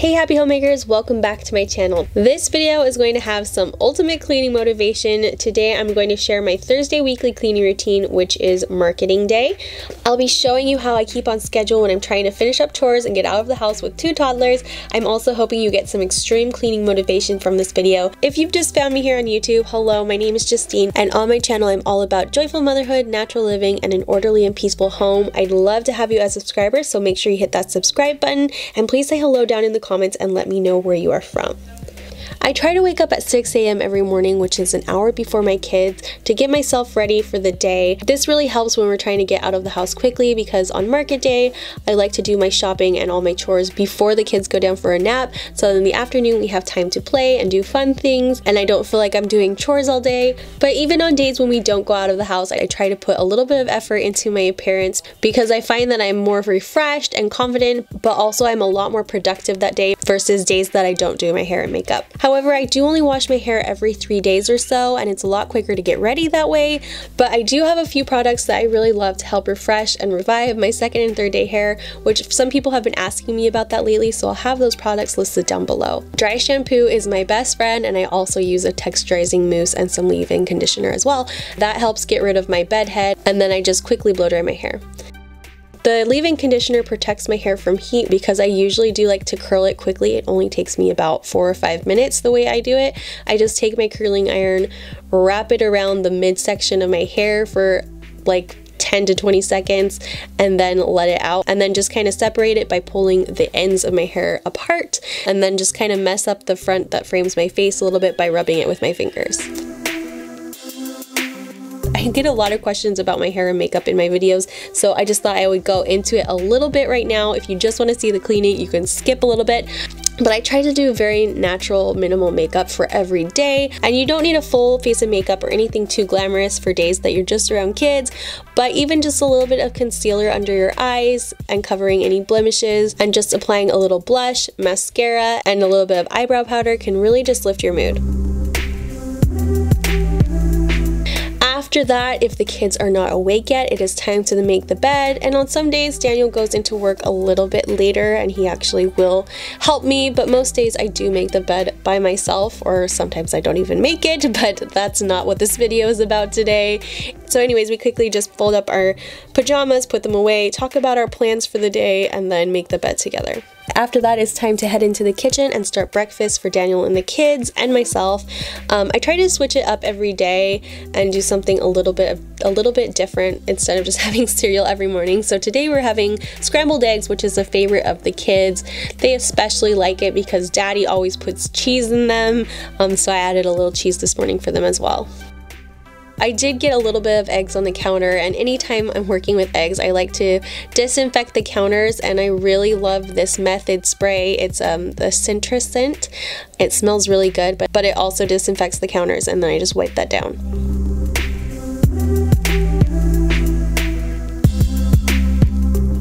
Hey happy homemakers, welcome back to my channel. This video is going to have some ultimate cleaning motivation. Today I'm going to share my Thursday weekly cleaning routine, which is marketing day. I'll be showing you how I keep on schedule when I'm trying to finish up chores and get out of the house with 2 toddlers. I'm also hoping you get some extreme cleaning motivation from this video. If you've just found me here on YouTube, hello, my name is Justine, and on my channel I'm all about joyful motherhood, natural living, and an orderly and peaceful home. I'd love to have you as subscribers, so make sure you hit that subscribe button, and please say hello down in the comments and let me know where you are from. I try to wake up at 6 a.m. every morning, which is an hour before my kids, to get myself ready for the day. This really helps when we're trying to get out of the house quickly because on market day, I like to do my shopping and all my chores before the kids go down for a nap, so in the afternoon we have time to play and do fun things, and I don't feel like I'm doing chores all day. But even on days when we don't go out of the house, I try to put a little bit of effort into my appearance because I find that I'm more refreshed and confident, but also I'm a lot more productive that day versus days that I don't do my hair and makeup. However, I do only wash my hair every 3 days or so, and it's a lot quicker to get ready that way, but I do have a few products that I really love to help refresh and revive my second and third day hair, which some people have been asking me about that lately, so I'll have those products listed down below. Dry shampoo is my best friend, and I also use a texturizing mousse and some leave-in conditioner as well. That helps get rid of my bed head, and then I just quickly blow dry my hair. The leave-in conditioner protects my hair from heat because I usually do like to curl it quickly. It only takes me about 4 or 5 minutes the way I do it. I just take my curling iron, wrap it around the midsection of my hair for like 10 to 20 seconds, and then let it out, and then just kind of separate it by pulling the ends of my hair apart, and then just kind of mess up the front that frames my face a little bit by rubbing it with my fingers. I get a lot of questions about my hair and makeup in my videos, so I just thought I would go into it a little bit right now. If you just want to see the cleaning, you can skip a little bit. But I try to do very natural, minimal makeup for every day, and you don't need a full face of makeup or anything too glamorous for days that you're just around kids, but even just a little bit of concealer under your eyes and covering any blemishes, and just applying a little blush, mascara, and a little bit of eyebrow powder can really just lift your mood. After that, if the kids are not awake yet, it is time to make the bed, and on some days Daniel goes into work a little bit later and he actually will help me, but most days I do make the bed by myself, or sometimes I don't even make it, but that's not what this video is about today. So anyways, we quickly just fold up our pajamas, put them away, talk about our plans for the day, and then make the bed together. After that, it's time to head into the kitchen and start breakfast for Daniel and the kids and myself. I try to switch it up every day and do something a little bit different instead of just having cereal every morning. So today we're having scrambled eggs, which is a favorite of the kids. They especially like it because Daddy always puts cheese in them, so I added a little cheese this morning for them as well. I did get a little bit of eggs on the counter, and anytime I'm working with eggs, I like to disinfect the counters, and I really love this method spray. It's the citrus scent. It smells really good, but it also disinfects the counters, and then I just wipe that down.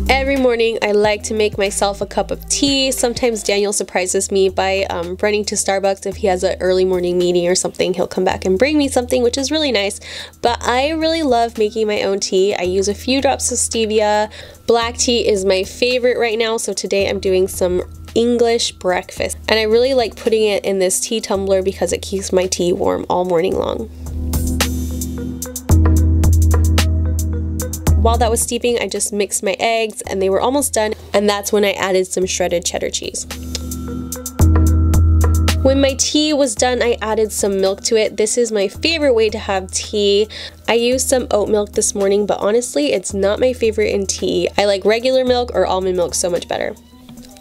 Every morning I like to make myself a cup of tea. Sometimes Daniel surprises me by running to Starbucks. If he has an early morning meeting or something, he'll come back and bring me something, which is really nice. But I really love making my own tea. I use a few drops of stevia. Black tea is my favorite right now, so today I'm doing some English breakfast. And I really like putting it in this tea tumbler because it keeps my tea warm all morning long. While that was steeping, I just mixed my eggs and they were almost done, and that's when I added some shredded cheddar cheese. When my tea was done, I added some milk to it. This is my favorite way to have tea. I used some oat milk this morning, but honestly, it's not my favorite in tea. I like regular milk or almond milk so much better.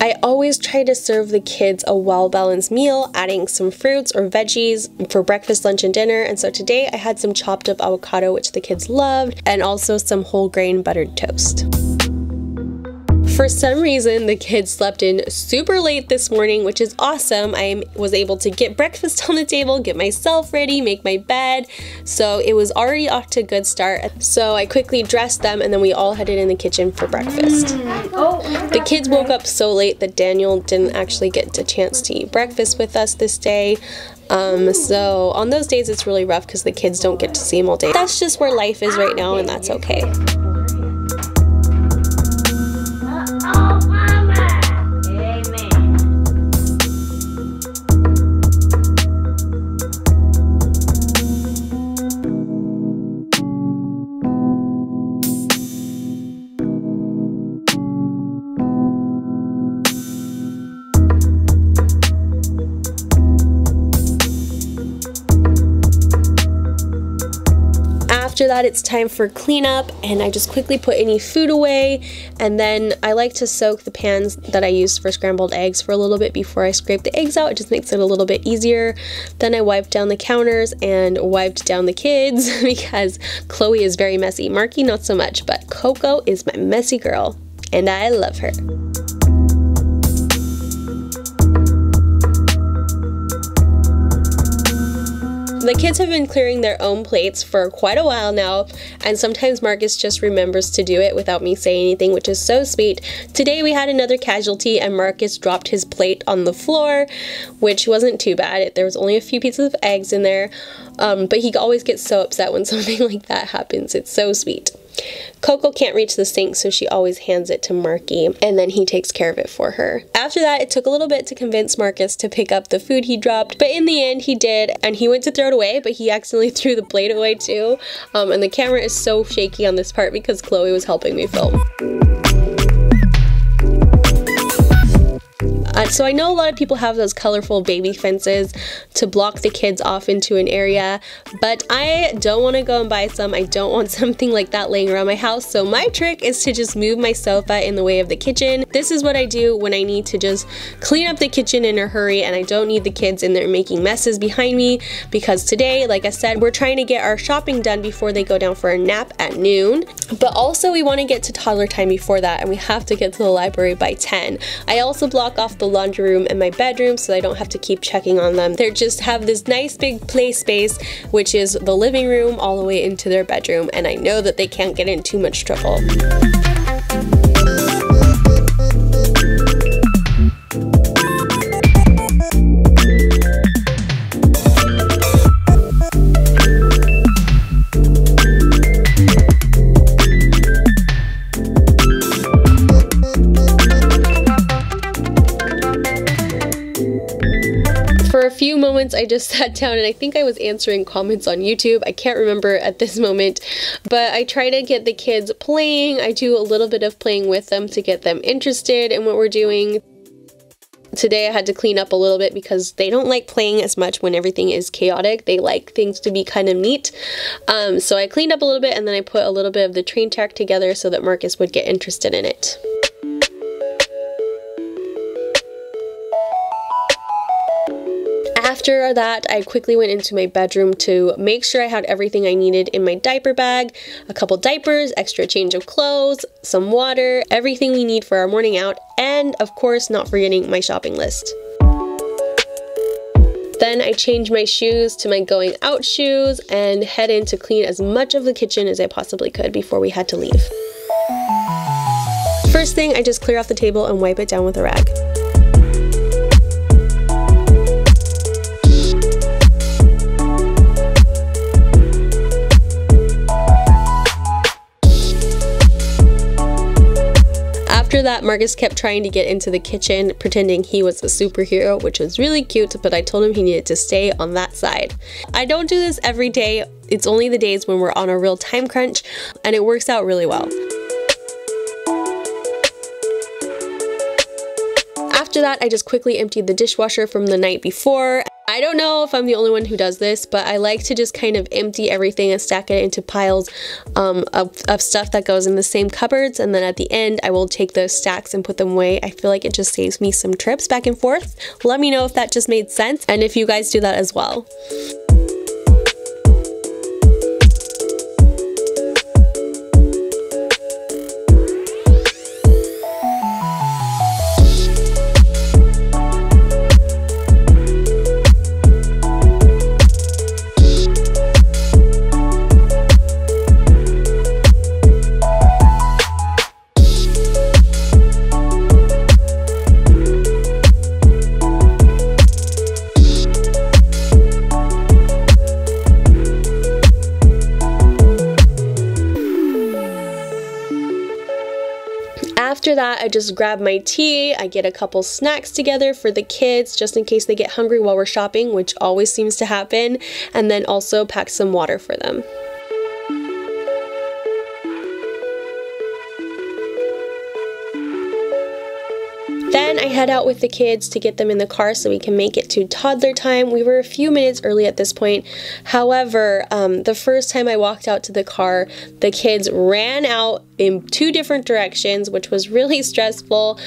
I always try to serve the kids a well-balanced meal, adding some fruits or veggies for breakfast, lunch, and dinner. And so today I had some chopped up avocado, which the kids loved, and also some whole grain buttered toast. For some reason, the kids slept in super late this morning, which is awesome. I was able to get breakfast on the table, get myself ready, make my bed, so it was already off to a good start. So I quickly dressed them, and then we all headed in the kitchen for breakfast. The kids woke up so late that Daniel didn't actually get a chance to eat breakfast with us this day. So on those days it's really rough because the kids don't get to see him all day. That's just where life is right now, and that's okay. After that, it's time for cleanup, and I just quickly put any food away, and then I like to soak the pans that I use for scrambled eggs for a little bit before I scrape the eggs out. It just makes it a little bit easier. Then I wiped down the counters and wiped down the kids because Chloe is very messy. Marky not so much, but Coco is my messy girl, and I love her. The kids have been clearing their own plates for quite a while now, and sometimes Marcus just remembers to do it without me saying anything, which is so sweet. Today we had another casualty and Marcus dropped his plate on the floor, which wasn't too bad. There was only a few pieces of eggs in there, but he always gets so upset when something like that happens. It's so sweet. Coco can't reach the sink, so she always hands it to Marky, and then he takes care of it for her. After that, it took a little bit to convince Marcus to pick up the food he dropped, but in the end he did, and he went to throw it away, but he accidentally threw the plate away too. And the camera is so shaky on this part because Chloe was helping me film. So I know a lot of people have those colorful baby fences to block the kids off into an area, but I don't want to go and buy some. I don't want something like that laying around my house, so my trick is to just move my sofa in the way of the kitchen. This is what I do when I need to just clean up the kitchen in a hurry and I don't need the kids in there making messes behind me, because today, like I said, we're trying to get our shopping done before they go down for a nap at noon, but also we want to get to toddler time before that, and we have to get to the library by 10. I also block off the laundry room and my bedroom so I don't have to keep checking on them. They just have this nice big play space, which is the living room all the way into their bedroom, and I know that they can't get in too much trouble. For a few moments I just sat down and I think I was answering comments on YouTube. I can't remember at this moment, but I try to get the kids playing. I do a little bit of playing with them to get them interested in what we're doing. Today I had to clean up a little bit because they don't like playing as much when everything is chaotic. They like things to be kind of neat. So I cleaned up a little bit, and then I put a little bit of the train track together so that Marcus would get interested in it. After that, I quickly went into my bedroom to make sure I had everything I needed in my diaper bag. A couple diapers, extra change of clothes, some water, everything we need for our morning out, and of course not forgetting my shopping list. Then I changed my shoes to my going out shoes and head in to clean as much of the kitchen as I possibly could before we had to leave. First thing, I just clear off the table and wipe it down with a rag. After that, Marcus kept trying to get into the kitchen, pretending he was a superhero, which was really cute, but I told him he needed to stay on that side. I don't do this every day. It's only the days when we're on a real time crunch, and it works out really well. After that, I just quickly emptied the dishwasher from the night before. I don't know if I'm the only one who does this, but I like to just kind of empty everything and stack it into piles of stuff that goes in the same cupboards, and then at the end I will take those stacks and put them away. I feel like it just saves me some trips back and forth. Let me know if that just made sense and if you guys do that as well. After that, I just grab my tea, I get a couple snacks together for the kids just in case they get hungry while we're shopping, which always seems to happen, and then also pack some water for them. Then I head out with the kids to get them in the car so we can make it to toddler time. We were a few minutes early at this point. However, the first time I walked out to the car, the kids ran out in 2 different directions, which was really stressful.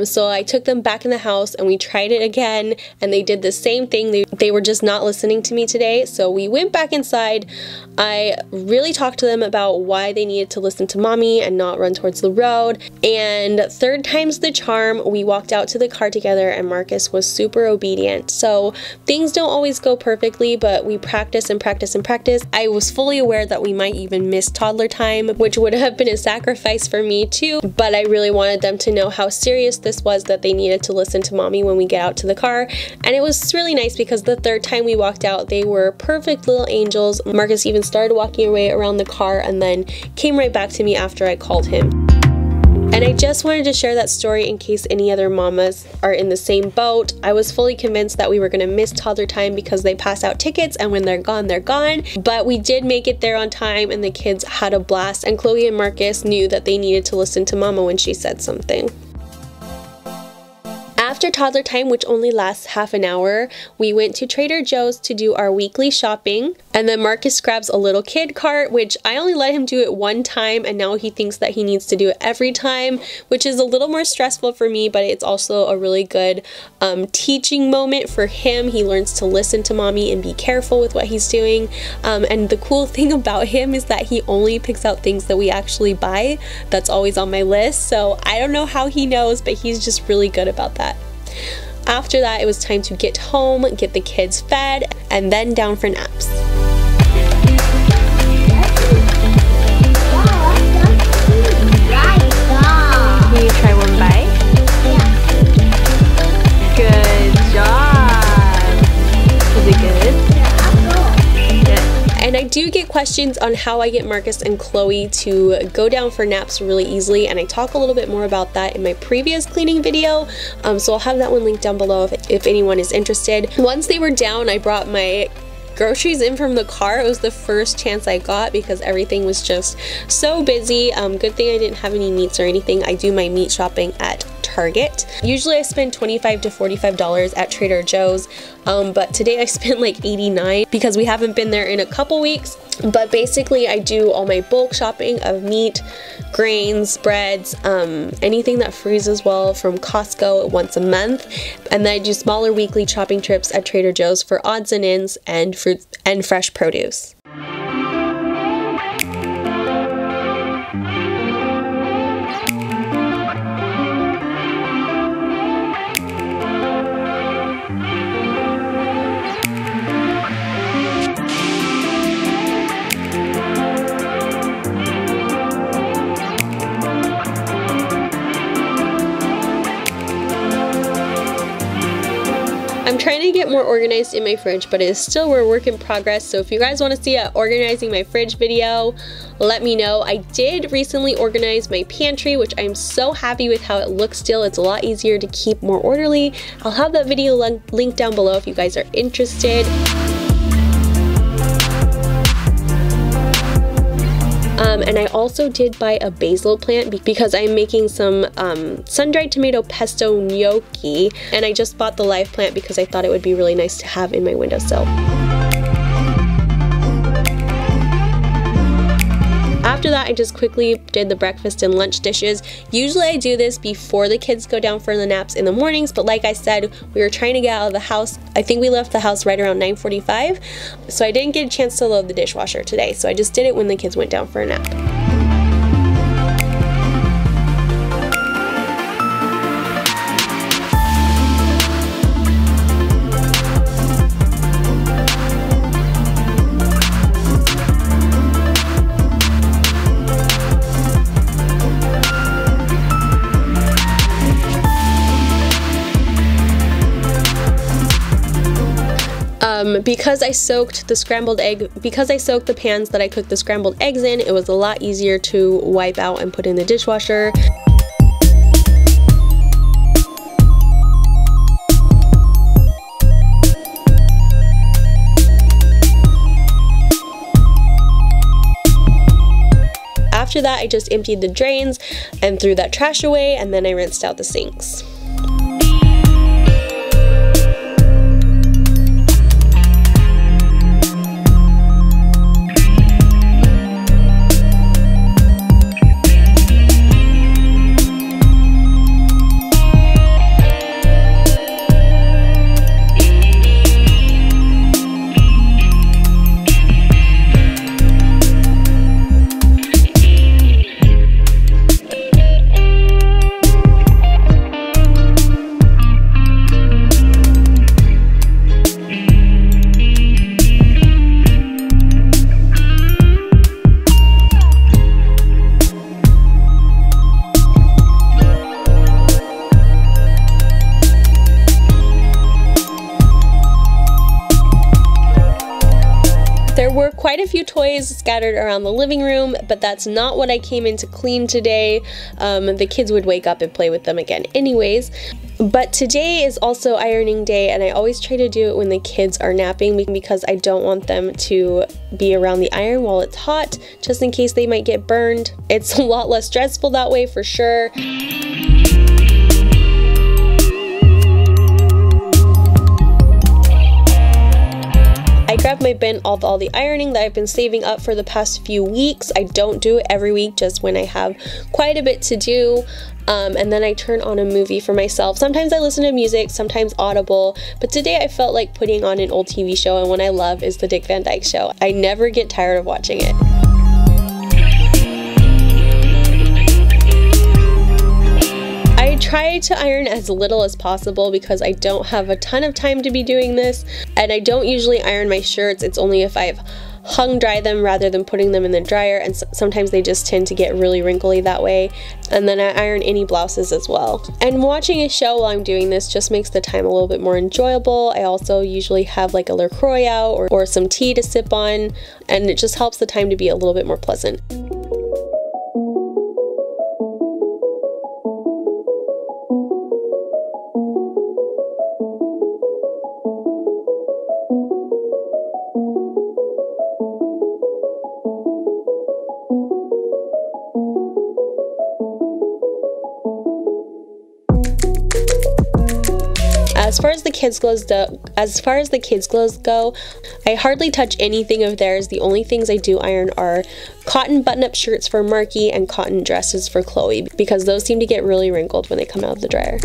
So I took them back in the house and we tried it again, and they did the same thing. They were just not listening to me today. So we went back inside. I really talked to them about why they needed to listen to mommy and not run towards the road. And 3rd time's the charm. We walked out to the car together and Marcus was super obedient. So things don't always go perfectly, but we practice and practice and practice. I was fully aware that we might even miss toddler time, which would have been a sacrifice for me too, but I really wanted them to know how serious this was, that they needed to listen to mommy when we get out to the car. And it was really nice because the 3rd time we walked out, they were perfect little angels. Marcus even started walking away around the car and then came right back to me after I called him. And I just wanted to share that story in case any other mamas are in the same boat. I was fully convinced that we were going to miss toddler time because they pass out tickets and when they're gone, they're gone. But we did make it there on time and the kids had a blast, and Chloe and Marcus knew that they needed to listen to mama when she said something. After toddler time, which only lasts half an hour, we went to Trader Joe's to do our weekly shopping. And then Marcus grabs a little kid cart, which I only let him do it one time, and now he thinks that he needs to do it every time, which is a little more stressful for me, but it's also a really good teaching moment for him. He learns to listen to mommy and be careful with what he's doing. And the cool thing about him is that he only picks out things that we actually buy. That's always on my list, so I don't know how he knows, but he's just really good about that. After that, it was time to get home, get the kids fed, and then down for naps. Can you try one bite? Yeah. Good job. Is it good? Yeah. And I do get questions on how I get Marcus and Chloe to go down for naps really easily, and I talk a little bit more about that in my previous cleaning video, so I'll have that one linked down below if anyone is interested. Once they were down, I brought my groceries in from the car. It was the first chance I got because everything was just so busy. Good thing I didn't have any meats or anything. I do my meat shopping at Target. Usually I spend $25 to $45 at Trader Joe's, but today I spent like $89 because we haven't been there in a couple weeks. But basically I do all my bulk shopping of meat, grains, breads, anything that freezes well from Costco once a month, and then I do smaller weekly shopping trips at Trader Joe's for odds and ends and fruits and fresh produce. I'm trying to get more organized in my fridge, but it is still a work in progress, so if you guys want to see an organizing my fridge video, let me know. I did recently organize my pantry, which I'm so happy with how it looks still. It's a lot easier to keep, more orderly. I'll have that video linked down below if you guys are interested. And I also did buy a basil plant because I'm making some sun-dried tomato pesto gnocchi, and I just bought the live plant because I thought it would be really nice to have in my windowsill. After that, I just quickly did the breakfast and lunch dishes. Usually I do this before the kids go down for the naps in the mornings, but like I said, we were trying to get out of the house. I think we left the house right around 9:45, so I didn't get a chance to load the dishwasher today, so I just did it when the kids went down for a nap. Because I soaked the pans that I cooked the scrambled eggs in, it was a lot easier to wipe out and put in the dishwasher. After that, I just emptied the drains and threw that trash away, and then I rinsed out the sinks. quite a few toys scattered around the living room, but that's not what I came in to clean today. The kids would wake up and play with them again anyways. But today is also ironing day, and I always try to do it when the kids are napping because I don't want them to be around the iron while it's hot, just in case they might get burned. It's a lot less stressful that way for sure. I grabbed my bin of all the ironing that I've been saving up for the past few weeks. I don't do it every week, just when I have quite a bit to do. And then I turn on a movie for myself. Sometimes I listen to music, sometimes Audible, but today I felt like putting on an old TV show, and one I love is the Dick Van Dyke Show. I never get tired of watching it. I try to iron as little as possible because I don't have a ton of time to be doing this, and I don't usually iron my shirts. It's only if I've hung dry them rather than putting them in the dryer, and sometimes they just tend to get really wrinkly that way. And then I iron any blouses as well. And watching a show while I'm doing this just makes the time a little bit more enjoyable. I also usually have like a LaCroix out or some tea to sip on, and it just helps the time to be a little bit more pleasant. As far as the kids' clothes go, I hardly touch anything of theirs. The only things I do iron are cotton button-up shirts for Marky and cotton dresses for Chloe, because those seem to get really wrinkled when they come out of the dryer.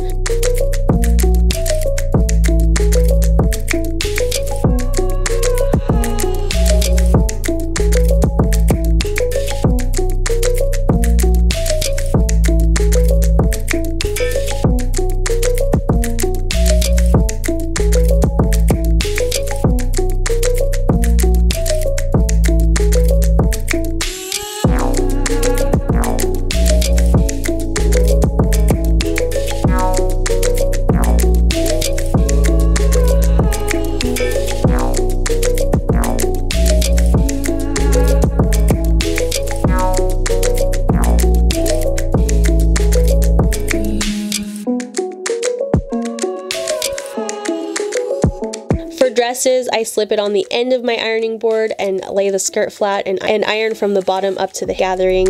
Dresses, I slip it on the end of my ironing board and lay the skirt flat and iron from the bottom up to the gathering.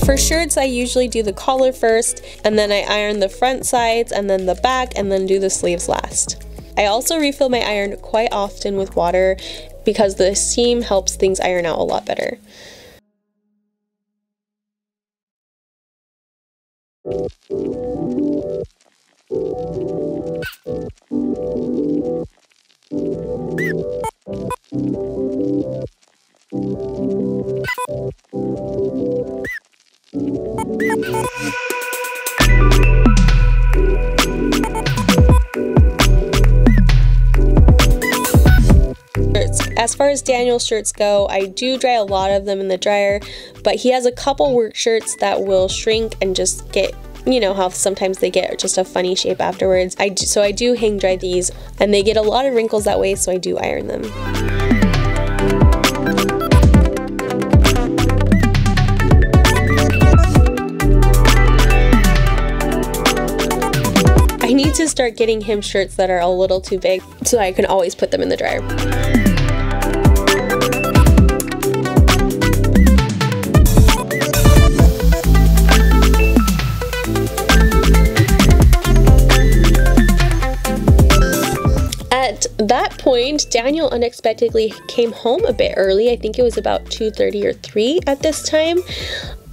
For shirts, I usually do the collar first, and then I iron the front sides and then the back, and then do the sleeves last. I also refill my iron quite often with water because the steam helps things iron out a lot better. As far as Daniel's shirts go, I do dry a lot of them in the dryer, but he has a couple work shirts that will shrink and just get, you know how sometimes they get just a funny shape afterwards. So I do hang dry these, and they get a lot of wrinkles that way, so I do iron them. I need to start getting him shirts that are a little too big so I can always put them in the dryer. At that point, Daniel unexpectedly came home a bit early. I think it was about 2:30 or 3 at this time.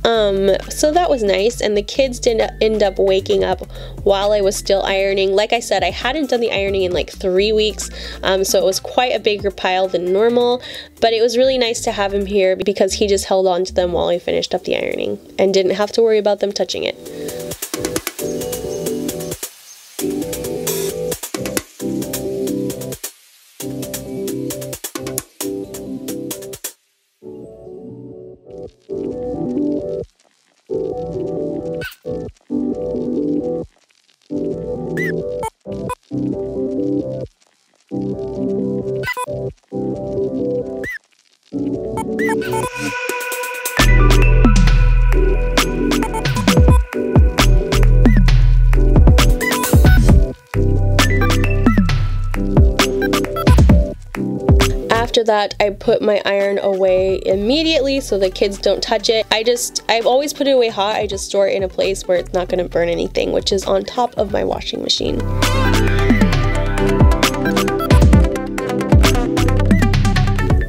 So that was nice, and the kids didn't end up waking up while I was still ironing. Like I said, I hadn't done the ironing in like 3 weeks, so it was quite a bigger pile than normal, but it was really nice to have him here because he just held on to them while I finished up the ironing and didn't have to worry about them touching it. After that, I put my iron away immediately so the kids don't touch it. I've always put it away hot. I just store it in a place where it's not going to burn anything, which is on top of my washing machine.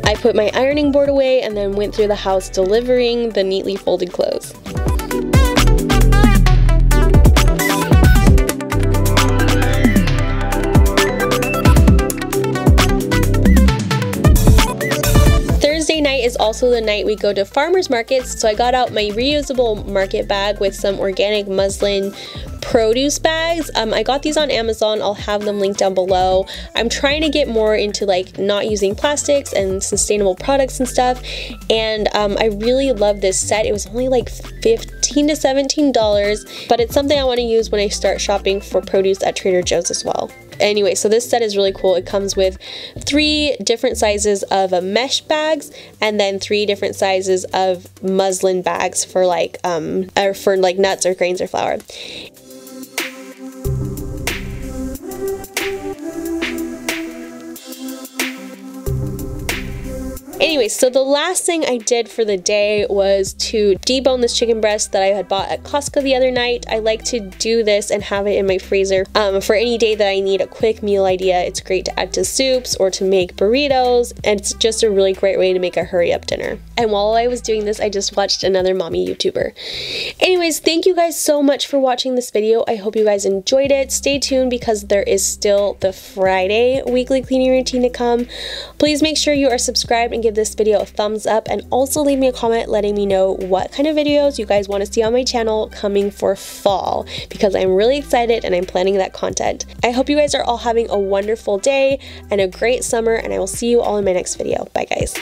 I put my ironing board away and then went through the house delivering the neatly folded clothes. Thursday night is also the night we go to farmers markets, so I got out my reusable market bag with some organic muslin produce bags. I got these on Amazon. I'll have them linked down below. I'm trying to get more into like not using plastics and sustainable products and stuff, and I really love this set. It was only like $15 to $17, but it's something I want to use when I start shopping for produce at Trader Joe's as well. Anyway, so this set is really cool. It comes with 3 different sizes of mesh bags and then 3 different sizes of muslin bags for like nuts or grains or flour. Anyway, so the last thing I did for the day was to debone this chicken breast that I had bought at Costco the other night. I like to do this and have it in my freezer for any day that I need a quick meal idea. It's great to add to soups or to make burritos, and it's just a really great way to make a hurry up dinner. And while I was doing this, I just watched another mommy YouTuber. Anyways, thank you guys so much for watching this video. I hope you guys enjoyed it. Stay tuned because there is still the Friday weekly cleaning routine to come. Please make sure you are subscribed and give this video a thumbs up, and also leave me a comment letting me know what kind of videos you guys want to see on my channel coming for fall, because I'm really excited and I'm planning that content. I hope you guys are all having a wonderful day and a great summer, and I will see you all in my next video. Bye guys.